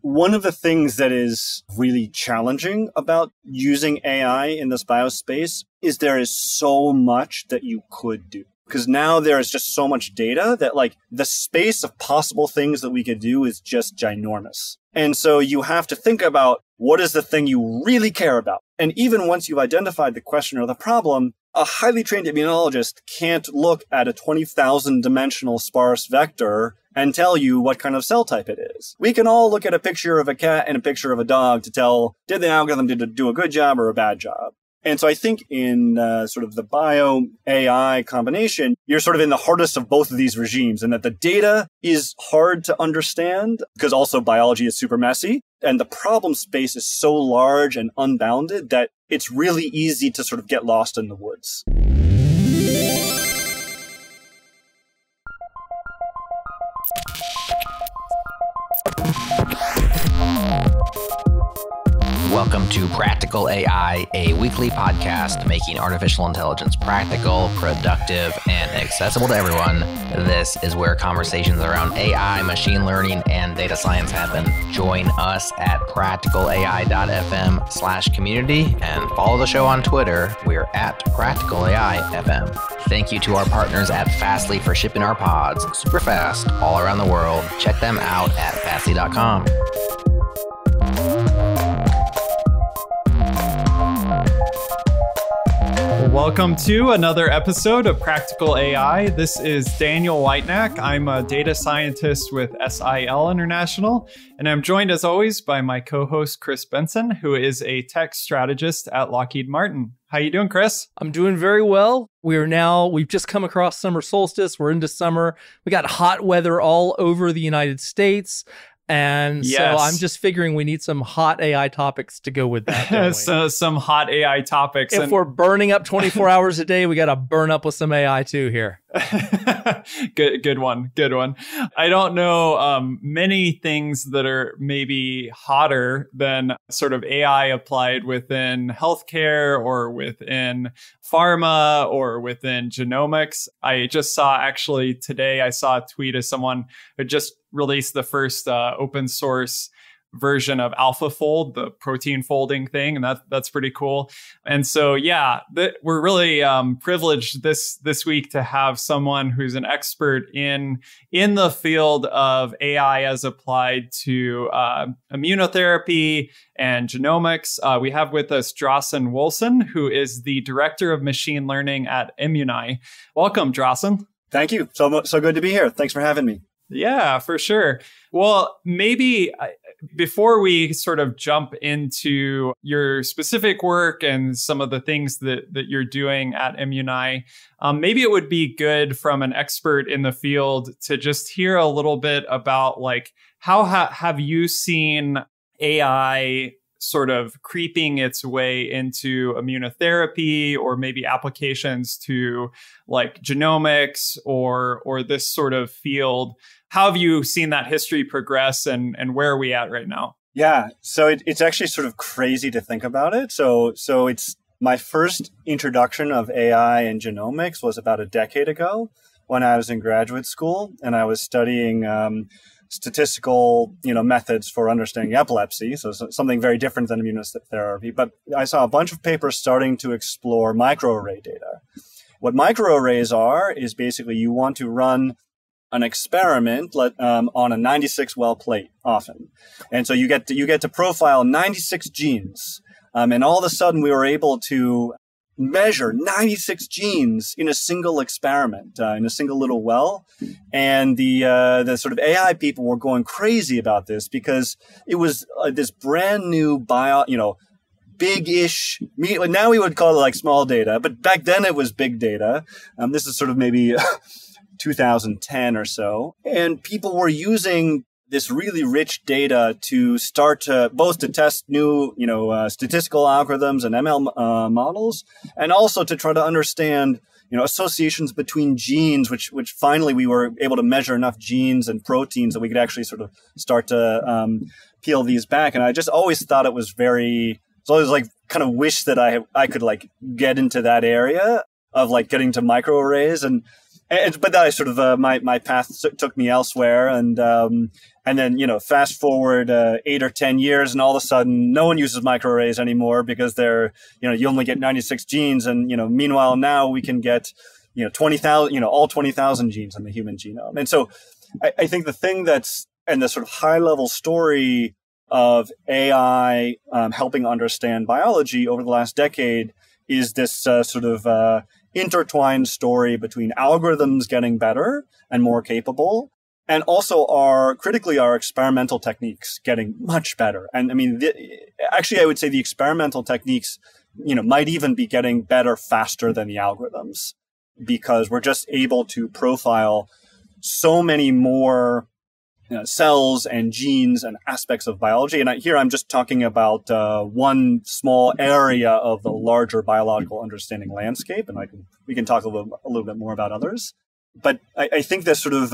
one of the things that is really challenging about using AI in this biospace is there is so much that you could do. Because now there is just so much data that like the space of possible things that we could do is just ginormous. And so you have to think about what is the thing you really care about. And even once you've identified the question or the problem, a highly trained immunologist can't look at a 20,000 dimensional sparse vector and tell you what kind of cell type it is. We can all look at a picture of a cat and a picture of a dog to tell, did the algorithm do a good job or a bad job? And so I think in sort of the bio-AI combination, you're sort of in the hardest of both of these regimes, and that the data is hard to understand because also biology is super messy. And the problem space is so large and unbounded that it's really easy to sort of get lost in the woods. Welcome to Practical AI, a weekly podcast making artificial intelligence practical, productive, and accessible to everyone. This is where conversations around AI, machine learning, and data science happen. Join us at practicalai.fm/community and follow the show on Twitter. We're at PracticalAIFM. Thank you to our partners at Fastly for shipping our pods super fast all around the world. Check them out at fastly.com. Welcome to another episode of Practical AI. This is Daniel Whitenack. I'm a data scientist with SIL International, and I'm joined as always by my co-host Chris Benson, who is a tech strategist at Lockheed Martin. How you doing, Chris? I'm doing very well. We've just come across summer solstice. We're into summer. We got hot weather all over the United States. And yes. So I'm just figuring we need some hot AI topics to go with that. So some hot AI topics. If we're burning up 24 hours a day, we got to burn up with some AI too here. Good one. I don't know many things that are maybe hotter than sort of AI applied within healthcare or within pharma or within genomics. I just saw actually today, I saw a tweet of someone who just released the first open source version of AlphaFold, the protein folding thing, and that's pretty cool. And so, yeah, we're really privileged this week to have someone who's an expert in the field of AI as applied to immunotherapy and genomics. We have with us Drossen Wolfson, who is the director of machine learning at Immunai. Welcome, Drossen. Thank you. So good to be here. Thanks for having me. Yeah, for sure. Well, maybe before we sort of jump into your specific work and some of the things that you're doing at Immunai, maybe it would be good from an expert in the field to just hear a little bit about like how have you seen AI sort of creeping its way into immunotherapy or maybe applications to like genomics or this sort of field. How have you seen that history progress and where are we at right now? Yeah, so it's actually sort of crazy to think about it. So it's my first introduction of AI and genomics was about a decade ago when I was in graduate school and I was studying statistical, methods for understanding epilepsy. So something very different than immunotherapy. But I saw a bunch of papers starting to explore microarray data. What microarrays are is basically you want to run an experiment on a 96 well plate often. And so you get to profile 96 genes. And all of a sudden we were able to measure 96 genes in a single experiment, in a single little well. And the sort of AI people were going crazy about this because it was this brand new big-ish, now we would call it like small data, but back then it was big data. This is sort of maybe 2010 or so. And people were using this really rich data to start to both to test new, statistical algorithms and ML models, and also to try to understand, associations between genes, which finally we were able to measure enough genes and proteins that we could actually sort of start to peel these back. And I just always thought it was so I was like kind of wish that I could like get into that area of like getting to microarrays but then I sort of my path took me elsewhere, and And then, fast forward 8 or 10 years, and all of a sudden, no one uses microarrays anymore because you only get 96 genes. And, meanwhile, now we can get, 20,000, all 20,000 genes in the human genome. And so I think the thing and the sort of high level story of AI helping understand biology over the last decade is this sort of intertwined story between algorithms getting better and more capable, and also our experimental techniques getting much better. And I mean, actually, I would say the experimental techniques, might even be getting better faster than the algorithms, because we're just able to profile so many more cells and genes and aspects of biology. And here I'm just talking about one small area of the larger biological understanding landscape, and we can talk a little bit more about others. But I think this sort of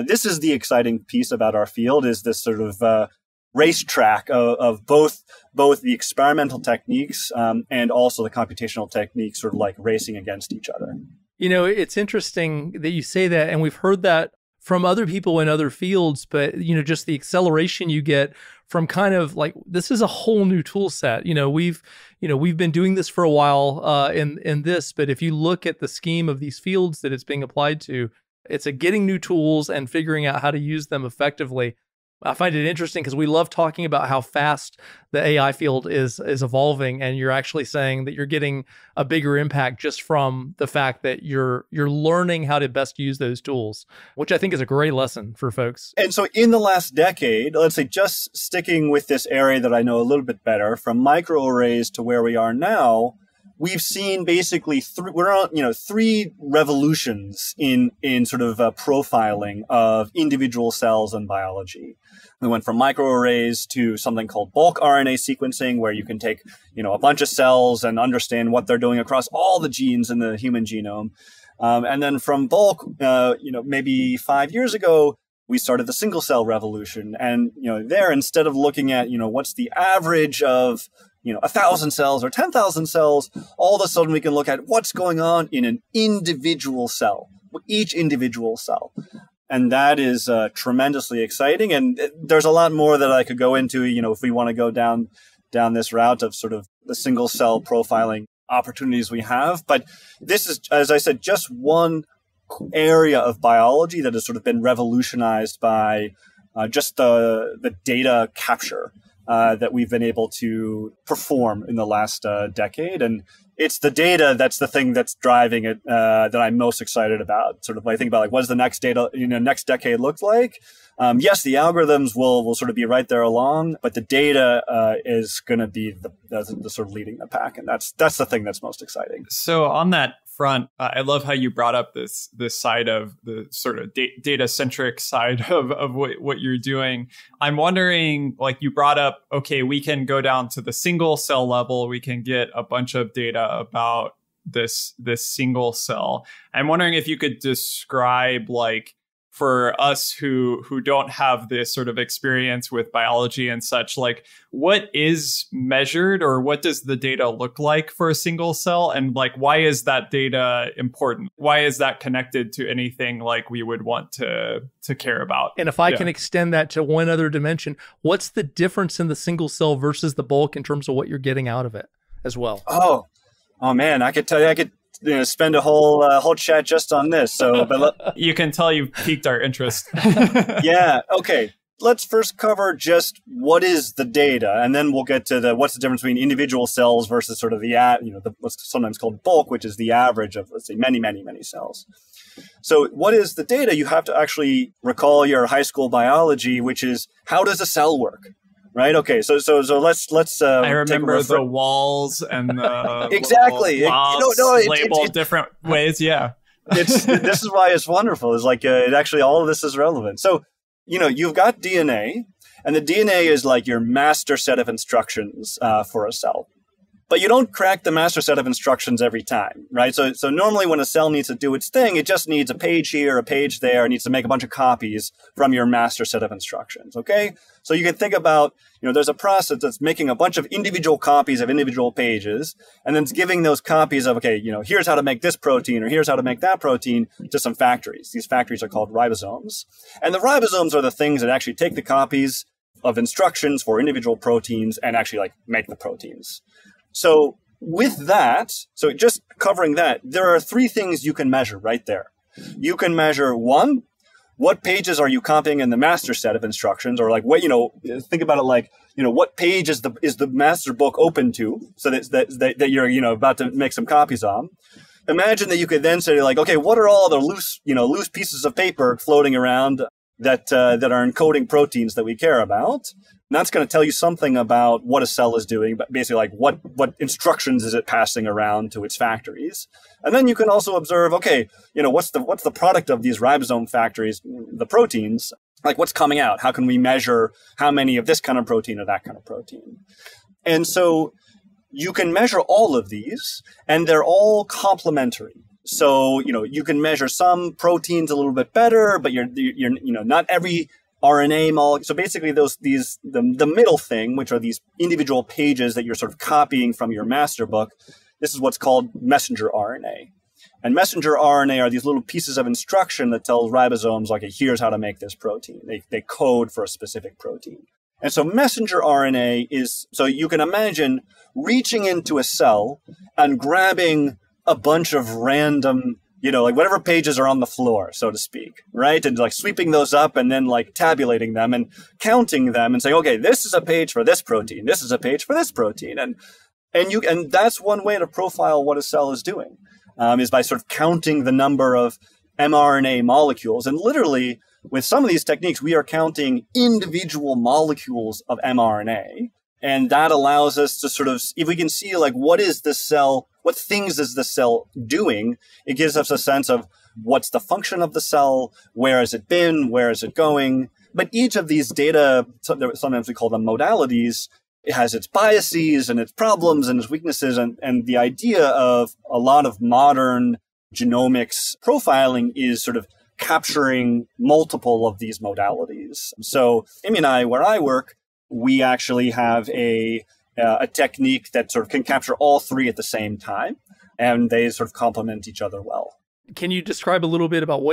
this is the exciting piece about our field, is this sort of racetrack of both the experimental techniques and also the computational techniques sort of like racing against each other. It's interesting that you say that, and we've heard that from other people in other fields, but just the acceleration you get from kind of like, this is a whole new tool set. We've been doing this for a while in this, but if you look at the scheme of these fields that it's being applied to, it's getting new tools and figuring out how to use them effectively. I find it interesting because we love talking about how fast the AI field is evolving, and you're actually saying that you're getting a bigger impact just from the fact that you're learning how to best use those tools, which I think is a great lesson for folks. And so in the last decade, let's say just sticking with this area that I know a little bit better, from microarrays to where we are now, we've seen basically three revolutions in sort of profiling of individual cells and biology. We went from microarrays to something called bulk RNA sequencing, where you can take, a bunch of cells and understand what they're doing across all the genes in the human genome. And then from bulk, maybe 5 years ago, we started the single cell revolution. And, there, instead of looking at, what's the average of 1,000 cells or 10,000 cells, all of a sudden we can look at what's going on in an individual cell, each individual cell. And that is tremendously exciting. And there's a lot more that I could go into, if we want to go down this route of sort of the single cell profiling opportunities we have. But this is, as I said, just one area of biology that has sort of been revolutionized by just the data capture that we've been able to perform in the last decade. And it's the data that's the thing that's driving it that I'm most excited about. Sort of, I think about like, what does the next next decade look like? Yes, the algorithms will sort of be right there along, but the data is going to be the sort of leading the pack, and that's the thing that's most exciting. So on that front, I love how you brought up this side of the sort of data centric side of what you're doing. I'm wondering, like you brought up, okay, we can go down to the single cell level. We can get a bunch of data about this single cell. I'm wondering if you could describe, like, for us who don't have this sort of experience with biology and such, like what is measured or what does the data look like for a single cell? And like, why is that data important? Why is that connected to anything like we would want to care about? And if I can extend that to one other dimension, what's the difference in the single cell versus the bulk in terms of what you're getting out of it as well? Oh man, I could tell you, spend a whole chat just on this. So, but you can tell you've piqued our interest. Yeah. Okay. Let's first cover just what is the data, and then we'll get to what's the difference between individual cells versus sort of what's sometimes called bulk, which is the average of, let's say, many, many, many cells. So what is the data? You have to actually recall your high school biology, which is how does a cell work? Right. Okay. So let's. I remember the walls and the exactly. Labeled different ways. Yeah. This is why it's wonderful. It's like actually all of this is relevant. So you've got DNA, and the DNA is like your master set of instructions for a cell. But you don't crack the master set of instructions every time, right? So normally when a cell needs to do its thing, it just needs a page here, a page there, it needs to make a bunch of copies from your master set of instructions, okay? So you can think about, there's a process that's making a bunch of individual copies of individual pages, and then it's giving those copies of, okay, here's how to make this protein, or here's how to make that protein to some factories. These factories are called ribosomes. And the ribosomes are the things that actually take the copies of instructions for individual proteins and actually make the proteins. So with that, so just covering that, there are three things you can measure right there. You can measure, one, what pages are you copying in the master set of instructions, or what, think about it what page is the master book open to, so that you're, about to make some copies on. Imagine that you could then say okay, what are all the loose pieces of paper floating around that are encoding proteins that we care about? And that's going to tell you something about what a cell is doing, but basically what instructions is it passing around to its factories. And then you can also observe, okay, what's the product of these ribosome factories, the proteins, what's coming out? How can we measure how many of this kind of protein or that kind of protein? And so you can measure all of these, and they're all complementary. So, you can measure some proteins a little bit better, but you're not every RNA molecule. So basically the middle thing, which are these individual pages that you're sort of copying from your master book, this is what's called messenger RNA. And messenger RNA are these little pieces of instruction that tell ribosomes, okay, here's how to make this protein. They code for a specific protein. And so messenger RNA is, so you can imagine reaching into a cell and grabbing a bunch of random, whatever pages are on the floor, so to speak, right? And sweeping those up and then tabulating them and counting them and saying, okay, this is a page for this protein. This is a page for this protein. And that's one way to profile what a cell is doing, is by sort of counting the number of mRNA molecules. And literally, with some of these techniques, we are counting individual molecules of mRNA. And that allows us to sort of, if we can see what is this cell, what things is the cell doing, it gives us a sense of what's the function of the cell, where has it been, where is it going. But each of these data, sometimes we call them modalities, it has its biases and its problems and its weaknesses. And the idea of a lot of modern genomics profiling is sort of capturing multiple of these modalities. So Immunai, where I work, we actually have a technique that sort of can capture all three at the same time, and they sort of complement each other well. Can you describe a little bit about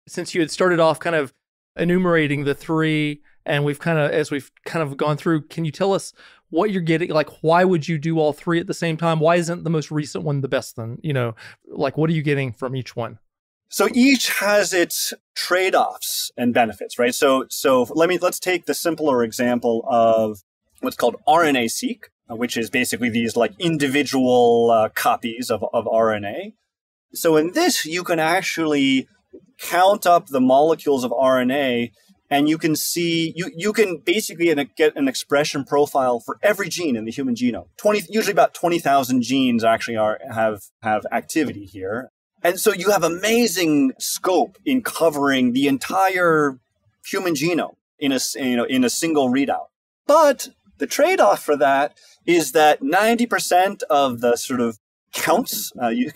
since you had started off kind of enumerating the three, and as we've kind of gone through, can you tell us what you're getting? Why would you do all three at the same time? Why isn't the most recent one the best then? What are you getting from each one? So each has its trade-offs and benefits, right? So let's take the simpler example of what's called RNA-seq, which is basically these individual copies of RNA. So in this, you can actually count up the molecules of RNA, and you can see, you can basically get an expression profile for every gene in the human genome. Usually about 20,000 genes actually have activity here. And so you have amazing scope in covering the entire human genome in a single readout. But the trade-off for that is that 90% of the sort of counts,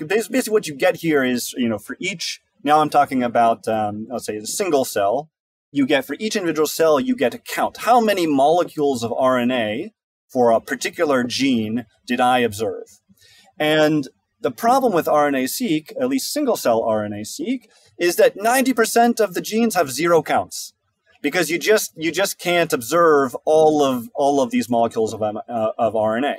basically what you get here is, for each, now I'm talking about, let's say a single cell, for each individual cell, you get to count how many molecules of RNA for a particular gene did I observe. And the problem with RNA-seq, at least single-cell RNA-seq, is that 90% of the genes have zero counts, because you just can't observe all of these molecules of RNA.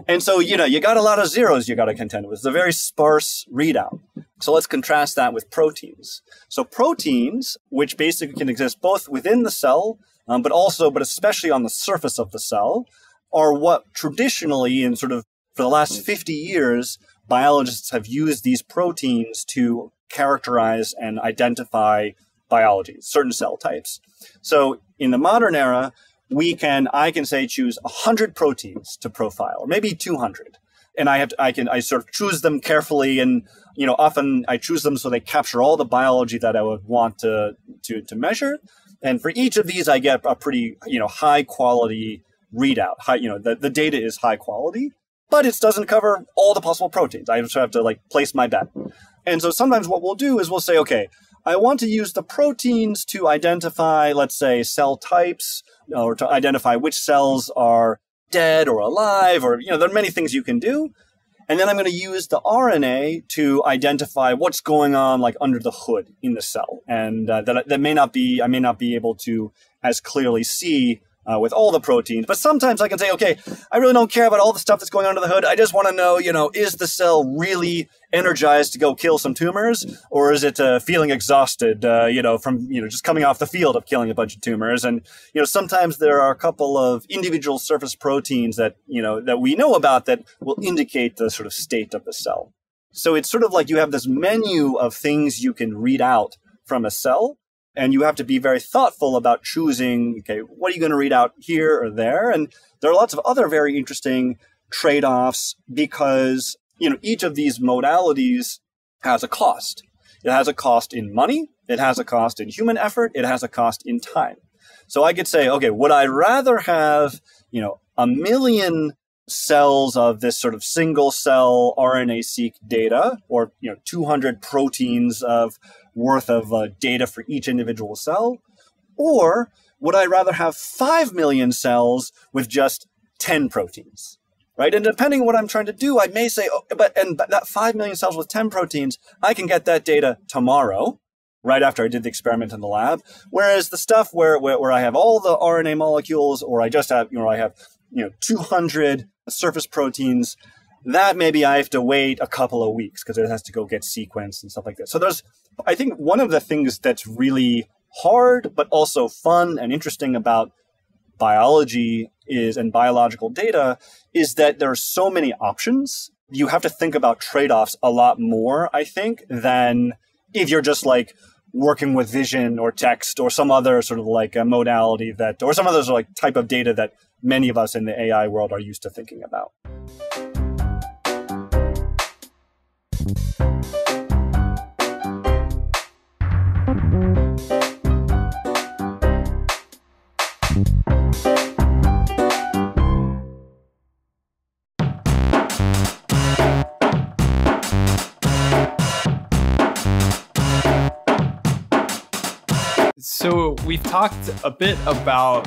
And so, you got a lot of zeros you got to contend with. It's a very sparse readout. So let's contrast that with proteins. So proteins, which basically can exist both within the cell, but especially on the surface of the cell, are what traditionally for the last 50 years, biologists have used these proteins to characterize and identify biology, certain cell types. So in the modern era, I can say choose 100 proteins to profile, or maybe 200. And I sort of choose them carefully, and often I choose them so they capture all the biology that I would want to measure. And for each of these, I get a pretty high quality readout. The data is high quality. but it doesn't cover all the possible proteins. I just have to like place my bet. And so sometimes what we'll do is we'll say, okay, I want to use the proteins to identify, let's say, cell types, or to identify which cells are dead or alive, or, there are many things you can do. And then I'm going to use the RNA to identify what's going on like under the hood in the cell. And that I may not be able to as clearly see with all the proteins. But sometimes I can say, okay, I really don't care about all the stuff that's going on under the hood. I just want to know, is the cell really energized to go kill some tumors? Or is it feeling exhausted, from, just coming off the field of killing a bunch of tumors? And, sometimes there are a couple of individual surface proteins that, that we know about that will indicate the sort of state of the cell. So it's sort of like you have this menu of things you can read out from a cell. And you have to be very thoughtful about choosing, okay, what are you going to read out here or there? And there are lots of other very interesting trade-offs because, each of these modalities has a cost. It has a cost in money. It has a cost in human effort. It has a cost in time. So I could say, okay, would I rather have, 1 million cells of this sort of single cell RNA-seq data, or 200 proteins worth of data for each individual cell? Or would I rather have 5 million cells with just 10 proteins? Right? And depending on what I'm trying to do, I may say, but that 5 million cells with 10 proteins, I can get that data tomorrow, right after I did the experiment in the lab. Whereas the stuff where I have all the RNA molecules, or I just have, I have 200 surface proteins, that maybe I have to wait a couple of weeks because it has to go get sequenced and stuff like that. So I think one of the things that's really hard, but also fun and interesting about biology and biological data is that there are so many options. You have to think about trade-offs a lot more, I think, than if you're just like working with vision or text or some other sort of like a modality or some other sort of like type of data that many of us in the AI world are used to thinking about. So we've talked a bit about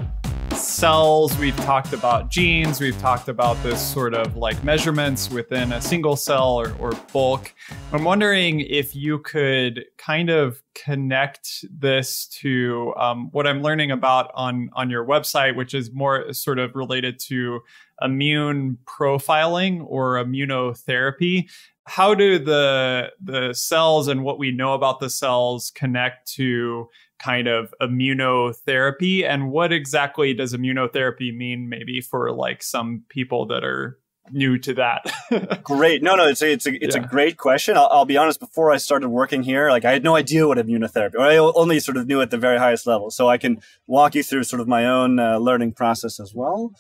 cells, we've talked about genes, we've talked about this sort of like measurements within a single cell or bulk. I'm wondering if you could kind of connect this to what I'm learning about on your website, which is more sort of related to immune profiling or immunotherapy. How do the cells and what we know about the cells connect to kind of immunotherapy, and what exactly does immunotherapy mean maybe for like some people that are new to that? Great. No, it's a great question. I'll be honest, before I started working here, like I had no idea what immunotherapy, or I only sort of knew at the very highest level. So I can walk you through sort of my own learning process as well.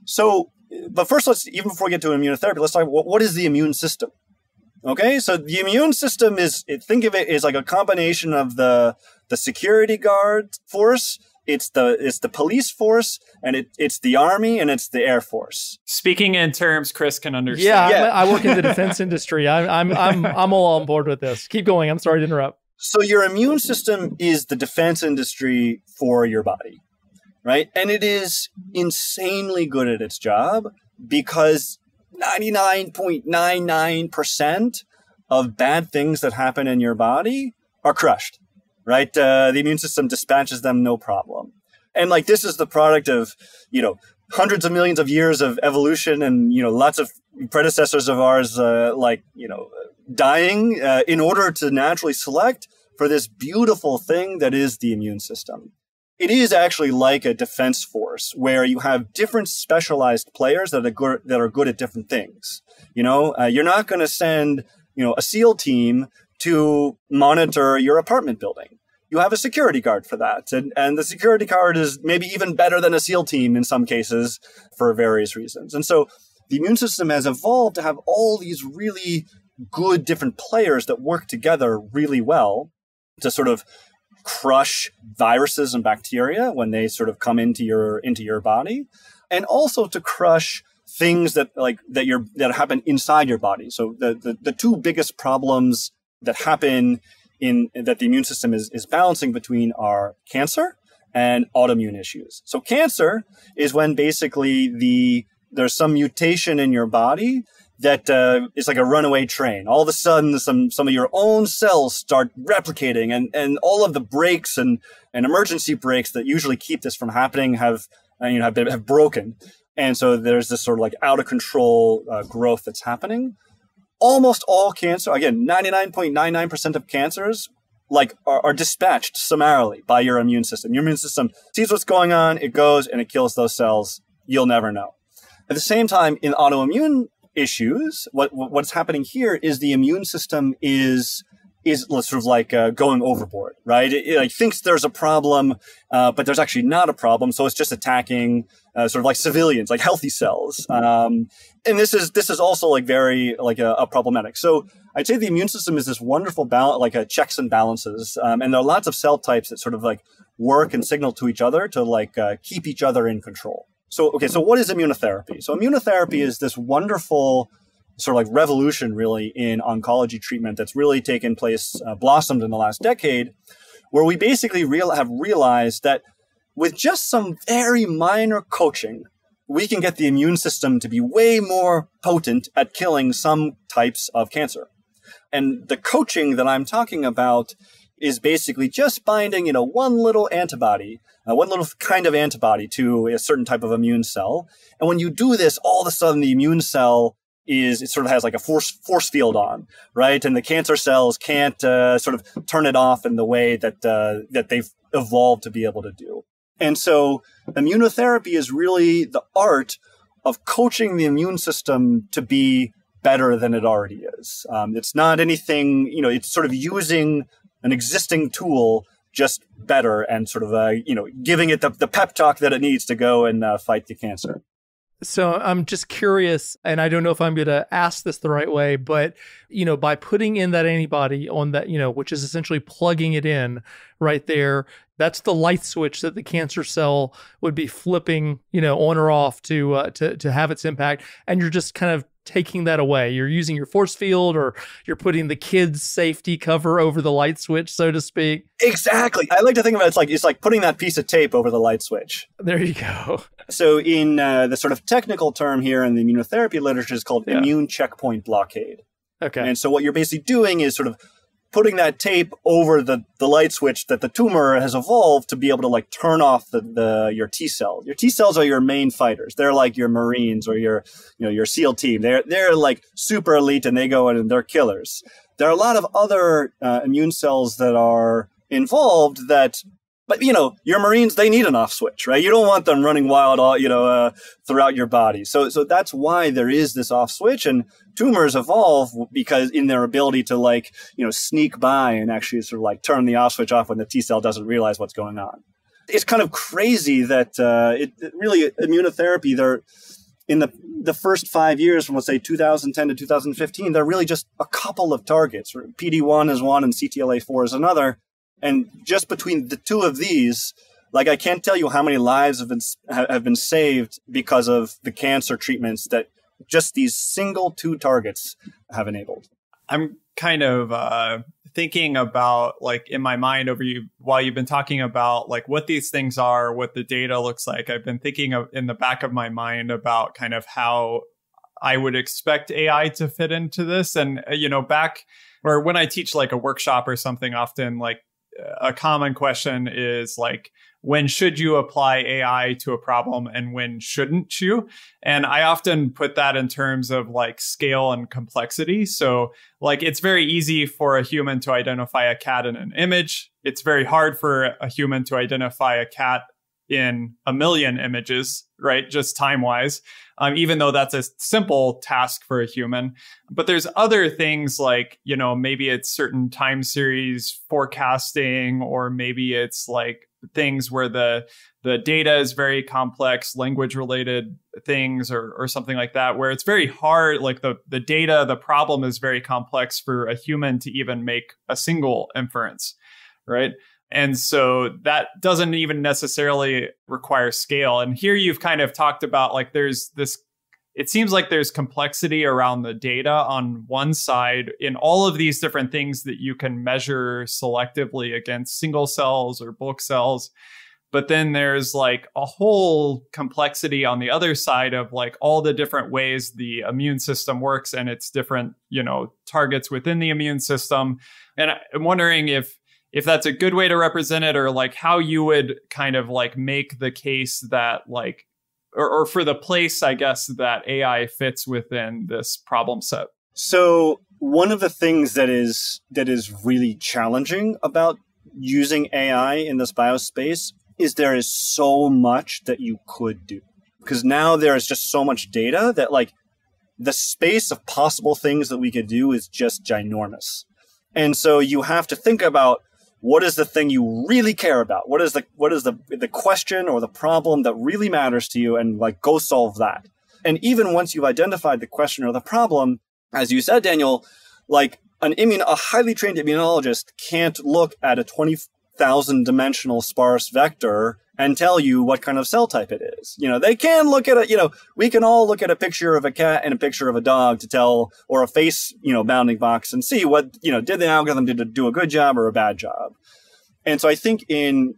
So, but first, even before we get to immunotherapy, let's talk about what is the immune system? Okay, so the immune system think of it as like a combination of the security guard force, it's the police force, and it's the army, and it's the air force. Speaking in terms Chris can understand. Yeah. I work in the defense industry. I'm all on board with this. Keep going. I'm sorry to interrupt. So your immune system is the defense industry for your body, right? And it is insanely good at its job because 99.99% of bad things that happen in your body are crushed, right? The immune system dispatches them no problem. And like this is the product of, hundreds of millions of years of evolution and, lots of predecessors of ours, dying in order to naturally select for this beautiful thing that is the immune system. It is actually like a defense force where you have different specialized players that are good at different things. You're not going to send, a SEAL team to monitor your apartment building. You have a security guard for that. And the security guard is maybe even better than a SEAL team in some cases for various reasons. And so the immune system has evolved to have all these really good different players that work together really well to sort of crush viruses and bacteria when they sort of come into your body, and also to crush things that happen inside your body. So the two biggest problems that happen that the immune system is balancing between are cancer and autoimmune issues. So cancer is when basically there's some mutation in your body that is like a runaway train. All of a sudden, some of your own cells start replicating, and all of the brakes and emergency brakes that usually keep this from happening have broken. And so there's this sort of like out of control growth that's happening. Almost all cancer, again, 99.99% of cancers, are dispatched summarily by your immune system. Your immune system sees what's going on, it goes and it kills those cells. You'll never know. At the same time, in autoimmune issues, what's happening here is the immune system is sort of like going overboard, right? It thinks there's a problem, but there's actually not a problem. So it's just attacking sort of like civilians, like healthy cells. And this is also very problematic. So I'd say the immune system is this wonderful balance, checks and balances. And there are lots of cell types that sort of work and signal to each other to keep each other in control. So what is immunotherapy? So immunotherapy is this wonderful sort of revolution really in oncology treatment that's really taken place, blossomed in the last decade, where we basically have realized that with just some very minor coaching, we can get the immune system to be way more potent at killing some types of cancer. And the coaching that I'm talking about is basically just binding, one little antibody, one little kind of antibody to a certain type of immune cell. And when you do this, all of a sudden the immune cell it sort of has a force field on, right? And the cancer cells can't sort of turn it off in the way that they've evolved to be able to do. And so immunotherapy is really the art of coaching the immune system to be better than it already is. It's not anything, it's sort of using an existing tool just better and sort of, giving it the pep talk that it needs to go and fight the cancer. So I'm just curious, and I don't know if I'm going to ask this the right way, but, by putting in that antibody on that, which is essentially plugging it in right there, that's the light switch that the cancer cell would be flipping, on or off to have its impact. And you're just kind of taking that away. You're using your force field, or you're putting the kid's safety cover over the light switch, so to speak. Exactly. I like to think of it it's like putting that piece of tape over the light switch. There you go. So in the sort of technical term here in the immunotherapy literature is called immune checkpoint blockade. Okay. And so what you're basically doing is sort of putting that tape over the light switch that the tumor has evolved to be able to turn off your T cells. Your T cells are your main fighters. They're like your Marines or your SEAL team. They're like super elite, and they go in and they're killers. There are a lot of other immune cells that are involved but your Marines, they need an off switch, right? You don't want them running wild throughout your body. So that's why there is this off switch, and tumors evolve because in their ability to sneak by and actually sort of turn the off switch off when the T cell doesn't realize what's going on. It's kind of crazy that it really immunotherapy, they're in the first 5 years from, let's say, 2010 to 2015, they're really just a couple of targets. PD-1 is one and CTLA-4 is another. And just between the two of these, I can't tell you how many lives have been saved because of the cancer treatments that just these single two targets have enabled. I'm kind of thinking about, in my mind while you've been talking about what these things are, what the data looks like. I've been thinking of in the back of my mind about kind of how I would expect AI to fit into this. And, back or when I teach a workshop or something, often a common question is when should you apply AI to a problem and when shouldn't you? And I often put that in terms of scale and complexity. So it's very easy for a human to identify a cat in an image. It's very hard for a human to identify a cat in a million images, right? Just time-wise, even though that's a simple task for a human. But there's other things maybe it's certain time series forecasting, or maybe it's things where the data is very complex, language-related things or something like that, where it's very hard, the data, the problem is very complex for a human to even make a single inference, right? And so that doesn't even necessarily require scale. And here you've kind of talked about there's this it seems like there's complexity around the data on one side in all of these different things that you can measure selectively against single cells or bulk cells. But then there's like a whole complexity on the other side of like all the different ways the immune system works and its different, targets within the immune system. And I'm wondering if that's a good way to represent it, or like how you would kind of like make the case that like, or for the place, I guess, that AI fits within this problem set. So one of the things that is really challenging about using AI in this biospace is there is so much that you could do. Because now there is just so much data that like the space of possible things that we could do is just ginormous. And so you have to think about what is the thing you really care about? What is the question or the problem that really matters to you, and like go solve that. And even once you've identified the question or the problem, as you said, Daniel, like a highly trained immunologist can't look at a 20,000 dimensional sparse vector and tell you what kind of cell type it is. They can look at we can all look at a picture of a cat and a picture of a dog to tell, or a face, bounding box, and see what, did the algorithm do a good job or a bad job. And so I think in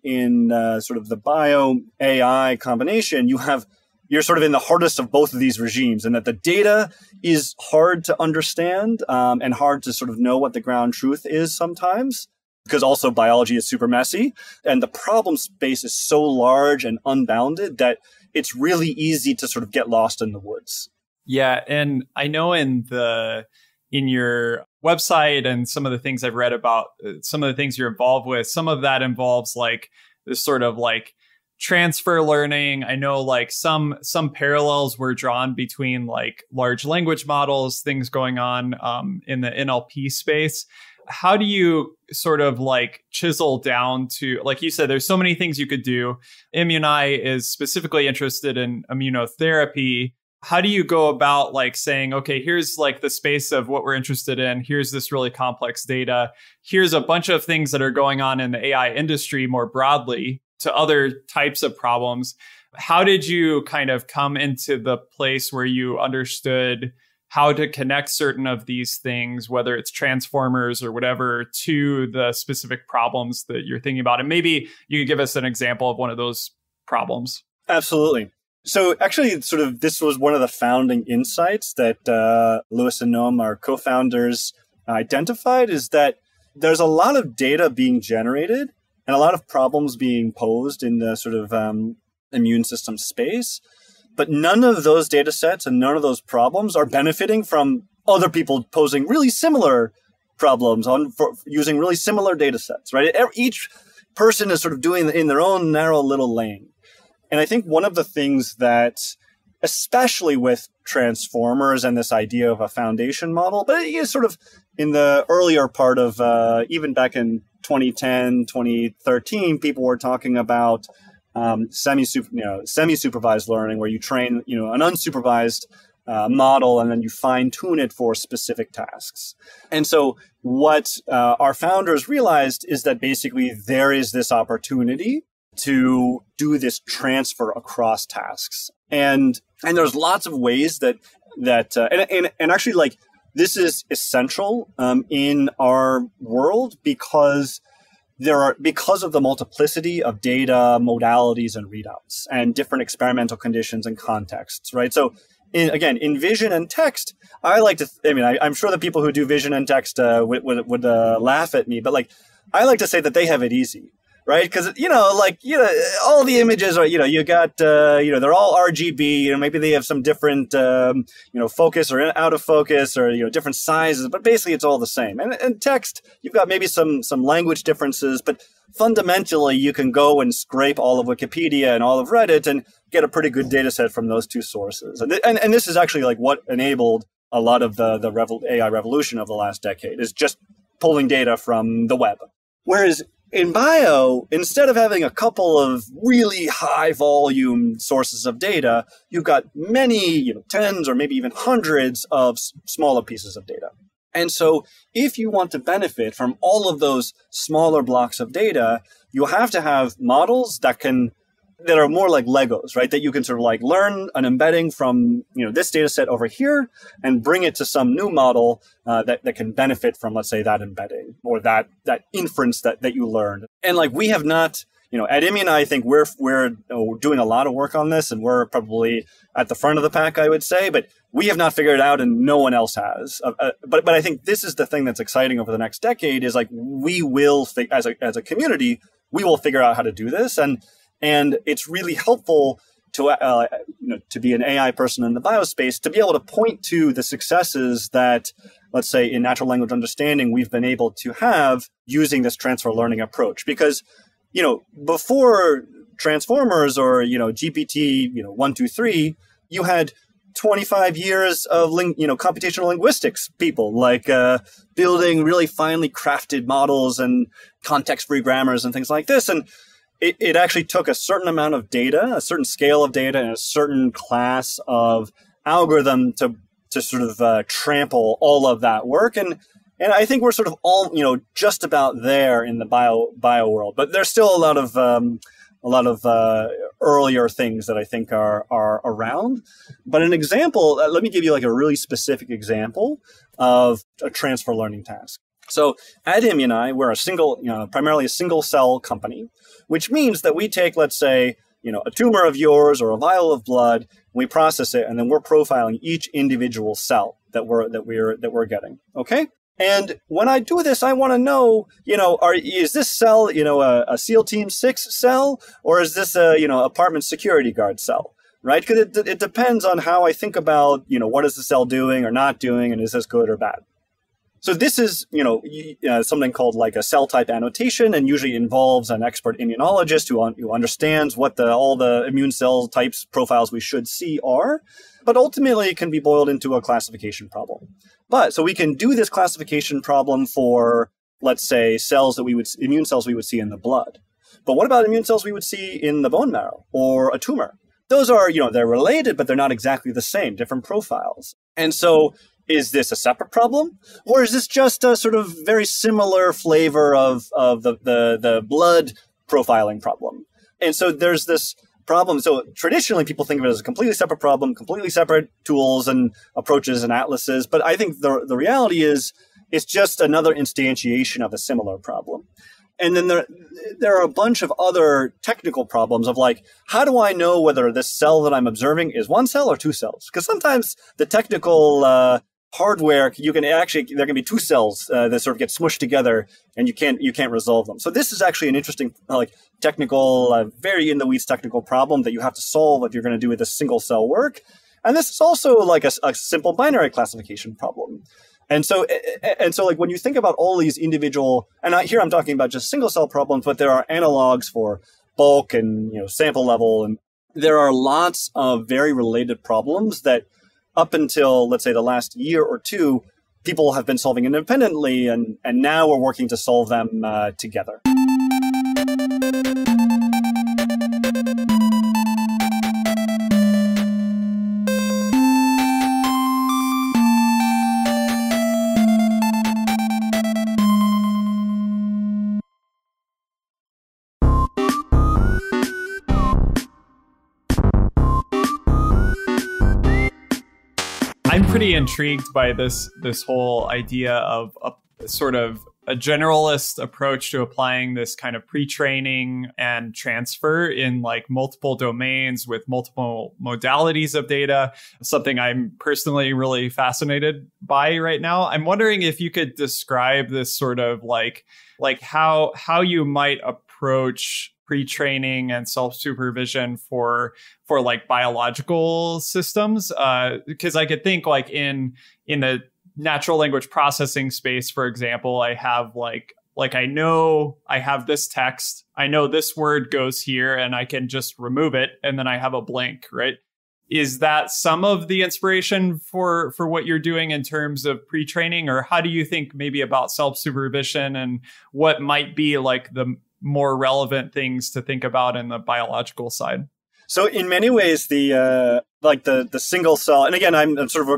sort of the bio AI combination, you're sort of in the hardest of both of these regimes, and that the data is hard to understand and hard to sort of know what the ground truth is sometimes, because also biology is super messy, and the problem space is so large and unbounded that it's really easy to sort of get lost in the woods. Yeah, and I know in your website and some of the things I've read about, some of the things you're involved with, some of that involves like this sort of like transfer learning. I know like some parallels were drawn between like large language models, things going on in the NLP space. How do you sort of like chisel down to, like you said, there's so many things you could do. Immunai is specifically interested in immunotherapy. How do you go about like saying, okay, here's like the space of what we're interested in. Here's this really complex data. Here's a bunch of things that are going on in the AI industry more broadly to other types of problems. How did you kind of come into the place where you understood how to connect certain of these things, whether it's transformers or whatever, to the specific problems that you're thinking about? And maybe you could give us an example of one of those problems. Absolutely. So actually, sort of this was one of the founding insights that Lewis and Noam, our co-founders, identified, is that there's a lot of data being generated and a lot of problems being posed in the sort of immune system space. But none of those data sets and none of those problems are benefiting from other people posing really similar problems using really similar data sets, right? Each person is sort of doing it in their own narrow little lane. And I think one of the things that, especially with transformers and this idea of a foundation model, but it is sort of in the earlier part of, even back in 2010, 2013, people were talking about semi-supervised learning, where you train, an unsupervised model and then you fine tune it for specific tasks. And so what our founders realized is that basically there is this opportunity to do this transfer across tasks. And there's lots of ways that actually, like, this is essential in our world because of the multiplicity of data, modalities, and readouts, and different experimental conditions and contexts, right? So, in vision and text, I'm sure the people who do vision and text would laugh at me, but like, I like to say that they have it easy, right? Because all the images are, you got, they're all RGB. Maybe they have some different, focus or out of focus, or different sizes, but basically it's all the same. And text, you've got maybe some language differences, but fundamentally you can go and scrape all of Wikipedia and all of Reddit and get a pretty good data set from those two sources. And this is actually like what enabled a lot of the AI revolution of the last decade, is just pulling data from the web. Whereas in bio, instead of having a couple of really high volume sources of data, you've got many, tens or maybe even hundreds of smaller pieces of data. And so if you want to benefit from all of those smaller blocks of data, you have to have models that can that are more like Legos, right? That you can sort of like learn an embedding from, this data set over here and bring it to some new model that can benefit from, let's say, that embedding or that inference that you learned. And like we have not, at Immunai, I think we're doing a lot of work on this, and we're probably at the front of the pack, I would say, but we have not figured it out and no one else has. But I think this is the thing that's exciting over the next decade is like we will, as a community, we will figure out how to do this. And it's really helpful to be an AI person in the biospace, to be able to point to the successes that, let's say, in natural language understanding, we've been able to have using this transfer learning approach. Because, before transformers or, GPT, 1, 2, 3, you had 25 years of computational linguistics people like building really finely crafted models and context-free grammars and things like this. And it actually took a certain amount of data, a certain scale of data, and a certain class of algorithm to sort of trample all of that work. And I think we're sort of all, just about there in the bio world, but there's still a lot of earlier things that I think are around. But an example, let me give you like a really specific example of a transfer learning task. So at Immunai, we're primarily a single cell company, which means that we take, let's say, a tumor of yours or a vial of blood, and we process it, and then we're profiling each individual cell that we're getting. Okay. And when I do this, I want to know, is this cell, a SEAL Team 6 cell, or is this a, apartment security guard cell, right? Because it depends on how I think about, what is the cell doing or not doing, and is this good or bad? So this is, something called like a cell type annotation, and usually involves an expert immunologist who understands what all the immune cell types profiles we should see are. But ultimately, it can be boiled into a classification problem. So we can do this classification problem for, let's say, immune cells we would see in the blood. But what about immune cells we would see in the bone marrow or a tumor? Those are, they're related, but they're not exactly the same, different profiles. And so is this a separate problem? Or is this just a sort of very similar flavor of the blood profiling problem? And so there's this problem. So traditionally, people think of it as a completely separate problem, completely separate tools and approaches and atlases. But I think the reality is it's just another instantiation of a similar problem. And then there are a bunch of other technical problems of like, how do I know whether this cell that I'm observing is one cell or two cells? Because sometimes the technical hardware, there can be two cells that sort of get smushed together, and you can't resolve them. So this is actually an interesting, technical, very in the weeds technical problem that you have to solve if you're going to do with this single cell work. And this is also like a simple binary classification problem. And so like when you think about all these individual, and here I'm talking about just single cell problems, but there are analogs for bulk and sample level, and there are lots of very related problems that up until, let's say, the last year or two, people have been solving independently, and now we're working to solve them together. I'm pretty intrigued by this whole idea of a sort of a generalist approach to applying this kind of pre-training and transfer in like multiple domains with multiple modalities of data, something I'm personally really fascinated by right now. I'm wondering if you could describe this sort of like how you might approach pre-training and self-supervision for like biological systems, because I could think like in the natural language processing space, for example, I have like I know I have this text, I know this word goes here, and I can just remove it, and then I have a blank, right? Is that some of the inspiration for what you're doing in terms of pre-training, or how do you think maybe about self-supervision and what might be like the more relevant things to think about in the biological side? So in many ways, the single cell, and again,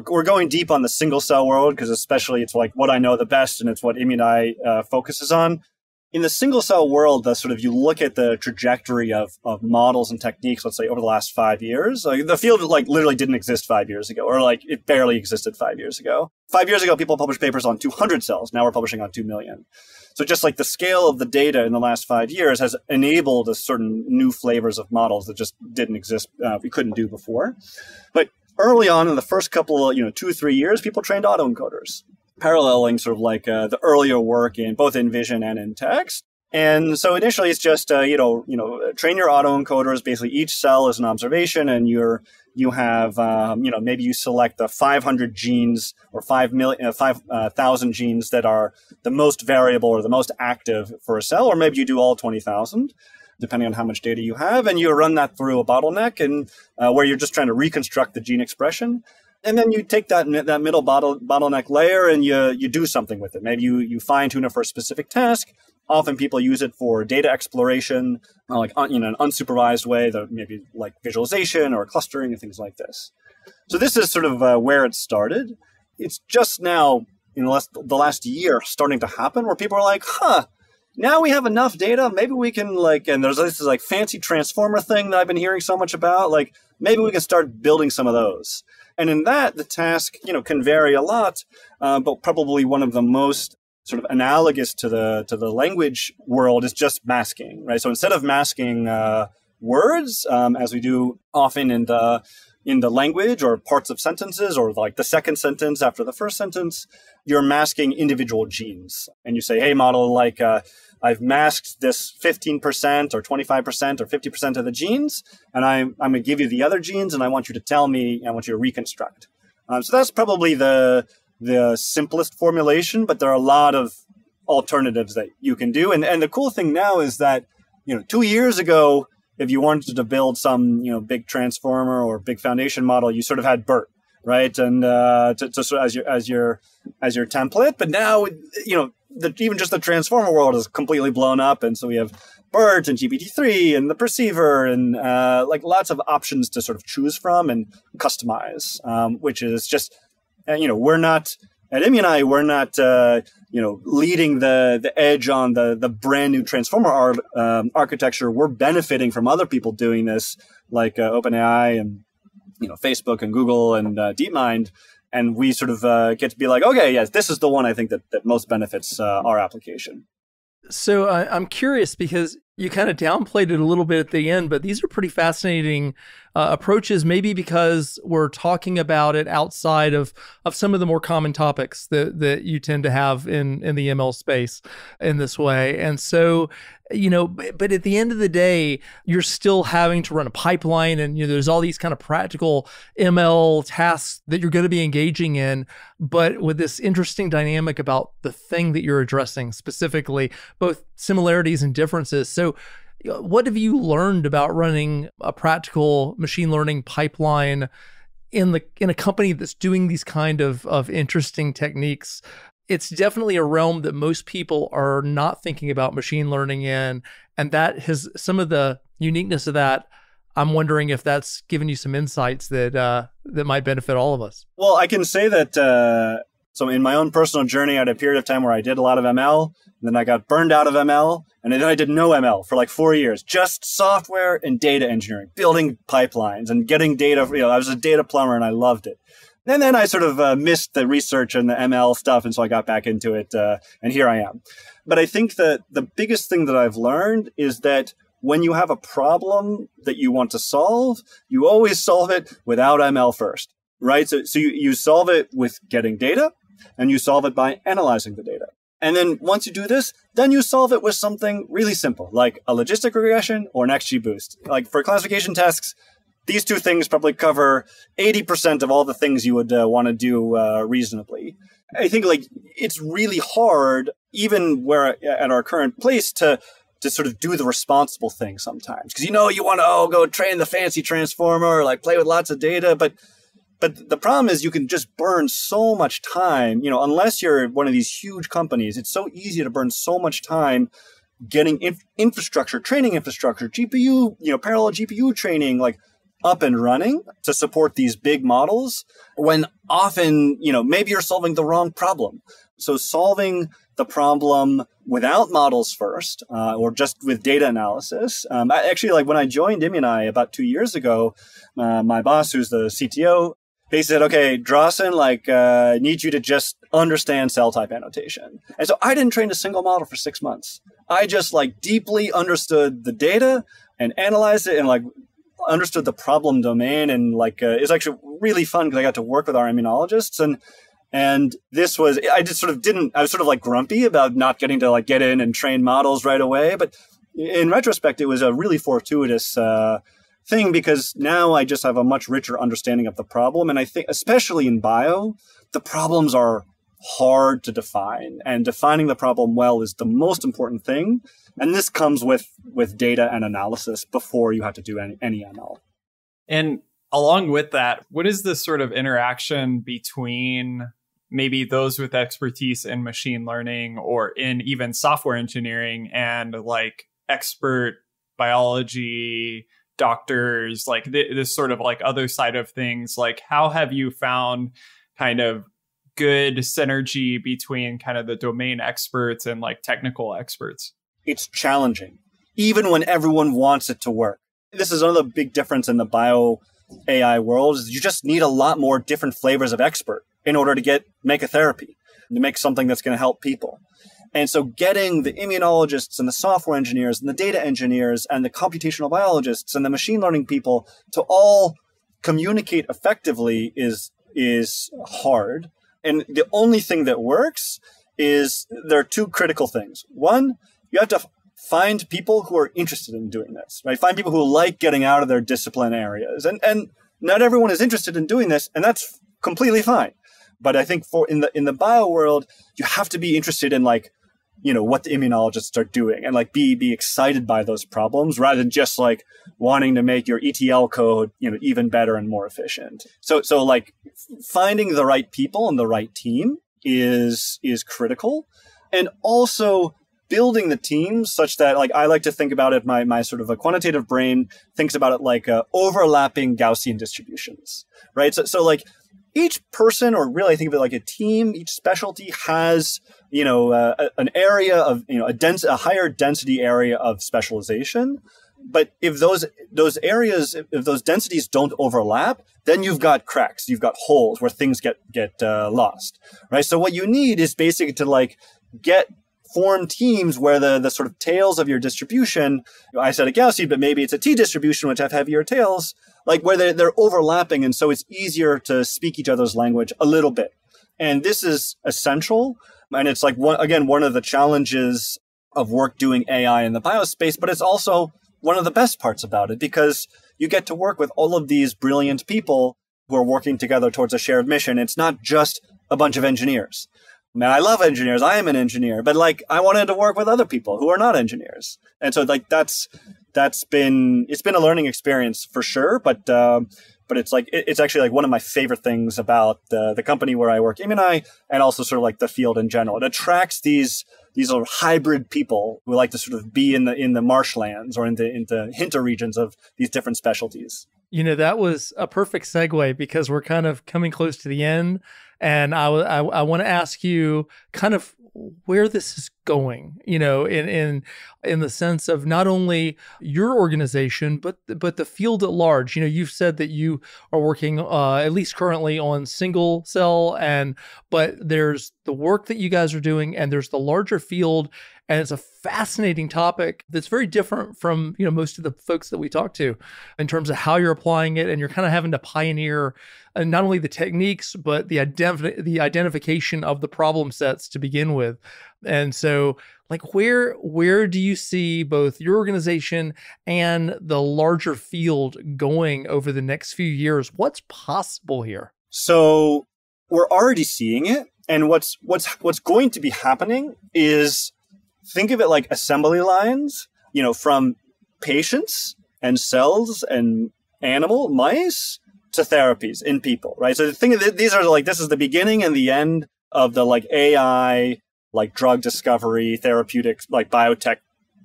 we're going deep on the single cell world because especially it's like what I know the best and it's what Immunai focuses on. in the single cell world, the sort of, you look at the trajectory of models and techniques, let's say over the last 5 years, like the field like literally didn't exist 5 years ago, or like it barely existed 5 years ago. 5 years ago, people published papers on 200 cells. Now we're publishing on 2 million. So just like the scale of the data in the last 5 years has enabled a certain new flavors of models that just didn't exist, we couldn't do before. But early on in the first couple of, 2-3 years, people trained autoencoders, paralleling sort of like the earlier work in both in vision and in text. And so initially it's just, train your autoencoders. Basically each cell is an observation, and you have, maybe you select the 500 genes or 5,000 genes that are the most variable or the most active for a cell, or maybe you do all 20,000, depending on how much data you have. And you run that through a bottleneck, and where you're just trying to reconstruct the gene expression. And then you take that middle bottleneck layer and you do something with it. Maybe you fine tune it for a specific task. Often people use it for data exploration, in an unsupervised way, that maybe like visualization or clustering and things like this. So this is sort of where it started. It's just now, in the last year, starting to happen where people are like, now we have enough data. Maybe we can and there's this like fancy transformer thing that I've been hearing so much about. Like maybe we can start building some of those. And in that, the task, can vary a lot, but probably one of the most sort of analogous to the language world is just masking, right? So instead of masking words, as we do often in the language or parts of sentences, or like the second sentence after the first sentence, you're masking individual genes. And you say, hey, model, I've masked this 15% or 25% or 50% of the genes, and I'm going to give you the other genes, and I want you to tell me, I want you to reconstruct. So that's probably the simplest formulation, but there are a lot of alternatives that you can do. And the cool thing now is that, 2 years ago, if you wanted to build some, big transformer or big foundation model, you sort of had BERT, right? And as your template. But now, even just the transformer world is completely blown up. And so we have BERT and GPT-3 and the perceiver and lots of options to sort of choose from and customize, which is just, we're not at Immunai, we're not, leading the edge on the brand new transformer architecture. We're benefiting from other people doing this, like OpenAI and, Facebook and Google and DeepMind. And we sort of get to be like, okay, yes, this is the one I think that most benefits our application. So I'm curious, because you kind of downplayed it a little bit at the end, but these are pretty fascinating approaches, maybe because we're talking about it outside of some of the more common topics that you tend to have in the ML space in this way. And so, but at the end of the day, you're still having to run a pipeline, and there's all these kind of practical ML tasks that you're going to be engaging in, but with this interesting dynamic about the thing that you're addressing specifically, both similarities and differences. So what have you learned about running a practical machine learning pipeline in a company that's doing these kind of interesting techniques? It's definitely a realm that most people are not thinking about machine learning in, and that has some of the uniqueness of that. I'm wondering if that's given you some insights that might benefit all of us. Well, I can say that so in my own personal journey, I had a period of time where I did a lot of ML, and then I got burned out of ML, and then I did no ML for like 4 years, just software and data engineering, building pipelines and getting data. I was a data plumber and I loved it. And then I sort of missed the research and the ML stuff, and so I got back into it, and here I am. But I think that the biggest thing that I've learned is that when you have a problem that you want to solve, you always solve it without ML first, right? So you solve it with getting data, and you solve it by analyzing the data. And then once you do this, then you solve it with something really simple, like a logistic regression or an XGBoost. Like for classification tasks, these two things probably cover 80% of all the things you would want to do reasonably. I think it's really hard, even where at our current place, to sort of do the responsible thing sometimes. Because you want to go train the fancy transformer or play with lots of data, but the problem is you can just burn so much time, unless you're one of these huge companies. It's so easy to burn so much time getting infrastructure, training infrastructure, GPU, parallel GPU training, up and running to support these big models, when often, maybe you're solving the wrong problem. So solving the problem without models first, or just with data analysis. Actually, like when I joined Immunai about 2 years ago, my boss, who's the CTO, they said, okay, Drawson, need you to just understand cell type annotation. And so I didn't train a single model for 6 months. I just deeply understood the data and analyzed it and understood the problem domain. And it's actually really fun because I got to work with our immunologists. And this was, I was sort of grumpy about not getting to get in and train models right away. But in retrospect, it was a really fortuitous thing because now I just have a much richer understanding of the problem. And I think, especially in bio, the problems are hard to define. And defining the problem well is the most important thing. And this comes with data and analysis before you have to do any ML. And along with that, what is the sort of interaction between maybe those with expertise in machine learning or in even software engineering and expert biology doctors, this sort of other side of things? How have you found kind of good synergy between kind of the domain experts and technical experts? It's challenging, even when everyone wants it to work. This is another big difference in the bio AI world is you just need a lot more different flavors of expert in order to make a therapy, to make something that's going to help people. And so getting the immunologists and the software engineers and the data engineers and the computational biologists and the machine learning people to all communicate effectively is hard. And the only thing that works is there are two critical things. One, you have to find people who are interested in doing this, right? Find people who like getting out of their discipline areas. And not everyone is interested in doing this, and that's completely fine. But I think in the bio world, you have to be interested in what the immunologists are doing and be excited by those problems rather than just wanting to make your ETL code, even better and more efficient. So finding the right people and the right team is critical. And also building the teams such that I like to think about it, my sort of a quantitative brain thinks about it overlapping Gaussian distributions, right? So each person, or really I think of it like a team, each specialty has, an area of, a higher density area of specialization. But if those densities don't overlap, then you've got cracks, you've got holes where things get lost, right? So what you need is basically to form teams where the sort of tails of your distribution, I said a Gaussian, but maybe it's a T distribution, which have heavier tails, where they're overlapping. And so it's easier to speak each other's language a little bit. And this is essential. And it's one of the challenges of work doing AI in the biospace, but it's also one of the best parts about it because you get to work with all of these brilliant people who are working together towards a shared mission. It's not just a bunch of engineers. Man, I love engineers. I am an engineer, but I wanted to work with other people who are not engineers. And so it's been a learning experience for sure. But it's actually one of my favorite things about the company where I work, Immunai, and also sort of the field in general. It attracts these sort of hybrid people who like to sort of be in the marshlands or in the hinter regions of these different specialties. That was a perfect segue because we're kind of coming close to the end. And I want to ask you kind of where this is going, in the sense of not only your organization, but the field at large. You've said that you are working at least currently on single cell, but there's the work that you guys are doing, and there's the larger field. And it's a fascinating topic that's very different from, most of the folks that we talk to in terms of how you're applying it. And you're kind of having to pioneer not only the techniques, but the identification of the problem sets to begin with. And so where do you see both your organization and the larger field going over the next few years? What's possible here? So we're already seeing it. And what's going to be happening is, think of it like assembly lines, from patients and cells and mice to therapies in people, right? So the thing is, these are this is the beginning and the end of the AI, drug discovery, therapeutics, biotech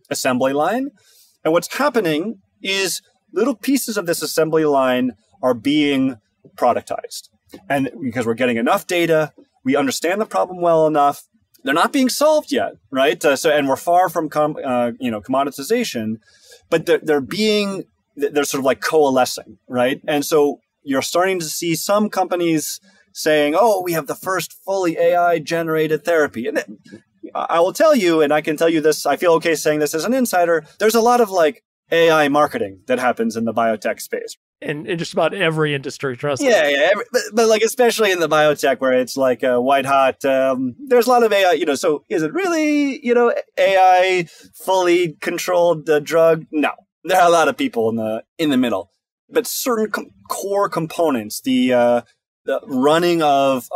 assembly line. And what's happening is little pieces of this assembly line are being productized. And because we're getting enough data, we understand the problem well enough, they're not being solved yet, right? And we're far from commoditization, but they're sort of like coalescing, right? And so you're starting to see some companies saying, "Oh, we have the first fully AI generated therapy." And I will tell you, and I can tell you this, I feel okay saying this as an insider, there's a lot of like AI marketing that happens in the biotech space. In just about every industry, trust me. Yeah. But like, especially in the biotech where it's like white hot, there's a lot of AI, so is it really, AI fully controlled drug? No, there are a lot of people in the middle, but certain core components, the running of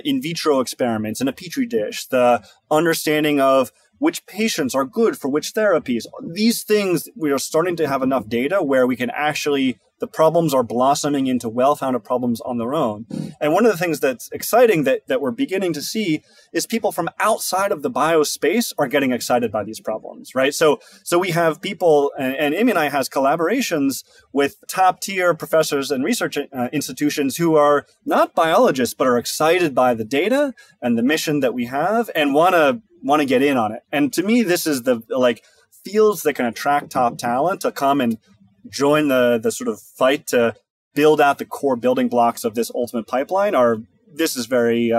in vitro experiments in a petri dish, the understanding of which patients are good for which therapies. These things, we are starting to have enough data where we can actually, the problems are blossoming into well-founded problems on their own. And one of the things that's exciting that we're beginning to see is people from outside of the bio space are getting excited by these problems, right? So we have people, and Immunai has collaborations with top-tier professors and research institutions who are not biologists, but are excited by the data and the mission that we have and want to get in on it. And to me, this is the like fields that can attract top talent to come and join the sort of fight to build out the core building blocks of this ultimate pipeline. This is very,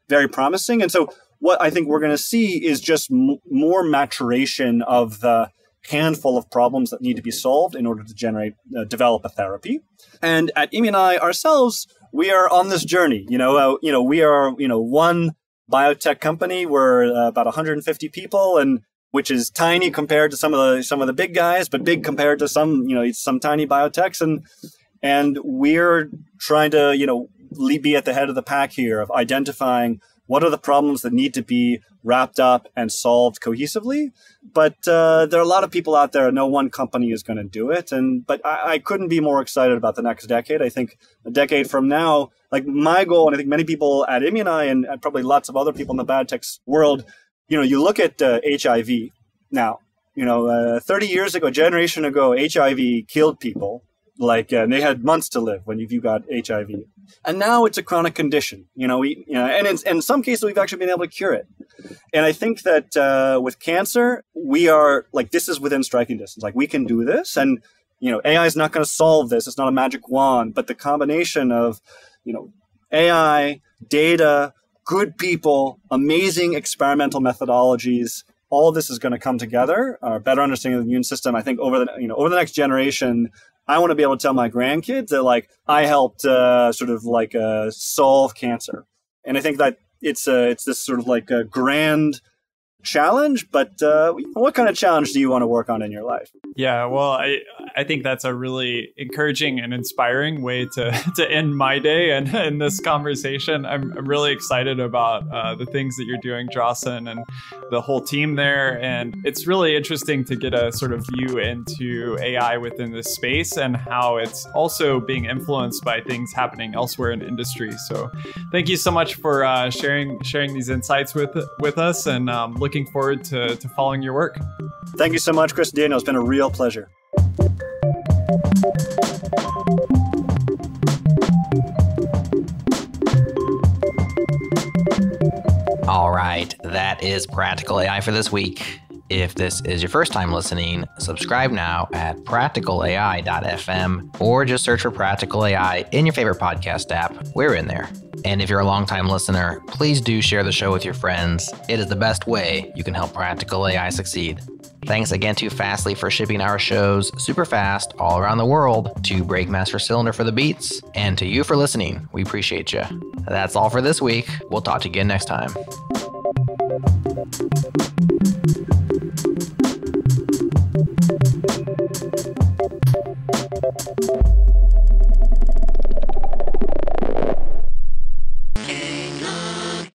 very promising. And so what I think we're going to see is just more maturation of the handful of problems that need to be solved in order to develop a therapy. And at Immunai ourselves, we are on this journey. We are, one biotech company. We're about 150 people, and which is tiny compared to some of the big guys, but big compared to some tiny biotechs. And we're trying to, be at the head of the pack here of identifying what are the problems that need to be wrapped up and solved cohesively. But there are a lot of people out there. No one company is going to do it. But I couldn't be more excited about the next decade. I think a decade from now, like my goal, and I think many people at Immunai and probably lots of other people in the biotech world, you look at HIV now. 30 years ago, a generation ago, HIV killed people. And they had months to live when you got HIV. And now it's a chronic condition, and in some cases we've actually been able to cure it. And I think that with cancer, we are this is within striking distance. We can do this, and AI is not going to solve this. It's not a magic wand, but the combination of AI, data, good people, amazing experimental methodologies. All of this is going to come together. Our better understanding of the immune system. I think over the next generation, I want to be able to tell my grandkids that I helped solve cancer. And I think that it's this sort of a grand challenge, but what kind of challenge do you want to work on in your life? Yeah, well, I think that's a really encouraging and inspiring way to end my day and in this conversation. I'm really excited about the things that you're doing, Jocelyn, and the whole team there. And it's really interesting to get a sort of view into AI within this space and how it's also being influenced by things happening elsewhere in industry. So thank you so much for sharing these insights with us, and looking forward to following your work. Thank you so much, Chris and Daniel. It's been a real pleasure. All right, that is Practical AI for this week. If this is your first time listening, subscribe now at practicalai.fm or just search for Practical AI in your favorite podcast app. We're in there. And if you're a longtime listener, please do share the show with your friends. It is the best way you can help Practical AI succeed. Thanks again to Fastly for shipping our shows super fast all around the world, to Breakmaster Cylinder for the beats, and to you for listening. We appreciate you. That's all for this week. We'll talk to you again next time.